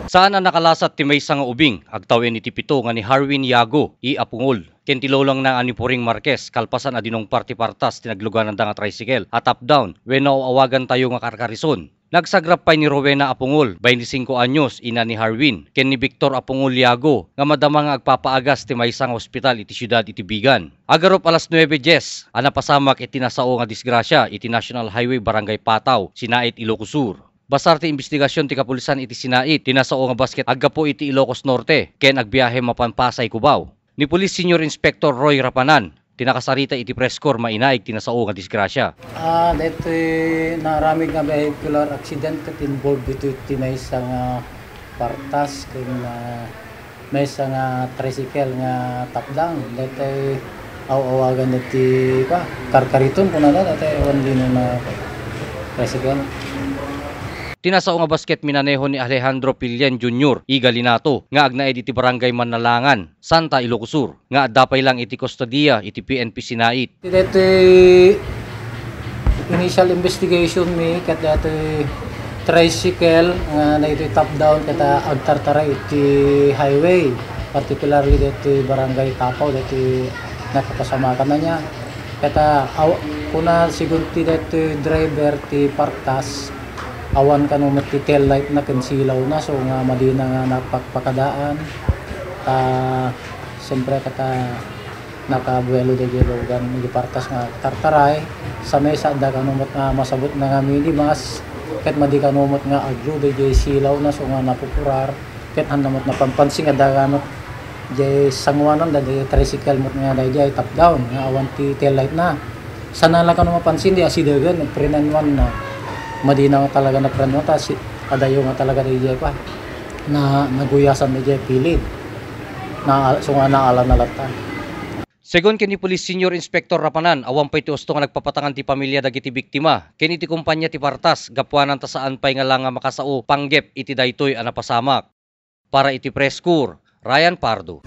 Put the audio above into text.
Saan ang nakalasat ti maysa nga ubing, agtawin iti pito nga ni Harwin Yago, apungol. Ken ti lowlang na Anipuring Marquez, kalpasan adinong party-partas tinagluganan da nga tricycle, at up down, wenno awagan tayo nga karkarison. Nagsagrap pa ni Rowena Apungol, 25 anyos, ina ni Harwin, ken ni Victor Apungol Yago, nga madama nga agpapaagas ti maysa nga ospital iti syudad iti Bigan. Agarop alas 9:10, napasamak iti nasao nga disgrasya iti National Highway Barangay Pataw, Sinait, Ilocos Sur. Basar ti investigasyon ti kapulisan iti Sinait, tinasao nga basket aggapo iti Ilocos Norte, ken agbiyahe mapanpasay Cubao. Ni Police Senior Inspector Roy Rapanan, tinakasarita iti press corps mainaig tinasao nga disgrasya. Dito naramig nga vehicular accident kat involved dito iti may isang partas ken may isang tricycle nga top down. Dito awagan iti karkariton kuna na dito hindi na tricycle. Tinasao nga basket minaneho ni Alejandro Pillen Jr. Galinato nga agnaed iti barangay Manalangan, Santa, Ilocos Sur, nga dapay lang iti kustodiya iti PNP Sinait. Dito initial investigation mi kat dito tricycle nga na ito top down kata agtartara iti highway, particularly dito barangay Tapaw, dito nakapasamakan na niya kata kuna sigunti dito driver ti partas awan kanumot ti tail light na kansilaw na so nga madina nga napakpakadaan siyempre kata nakabuelo de gilogan di partas nga tartaray sa mesa da kanumot nga masabot na nga mini mas ket madi kanumot nga aglo de silaw na so nga napupurar ket handamot na pampansin nga daganot jay sangwanon da di tricycle mot nga dayjay top down nga awan ti tail light na sana lang kanumot mapansin di asidagan prenan na madina nga talaga na preno ta adayo nga talaga DJ pa na naguyasan ni DJ pilid na so nga naalam na latan. Segon ken ni Police Senior Inspector Rapanan, awan pay ti usto nga nagpapatangan ti pamilya dagiti biktima ken iti kumpanya ti partas gapuanan ta saan pay nga lang nga makasao panggep iti daytoy a napasamak. Para iti press corps, Ryan Pardo.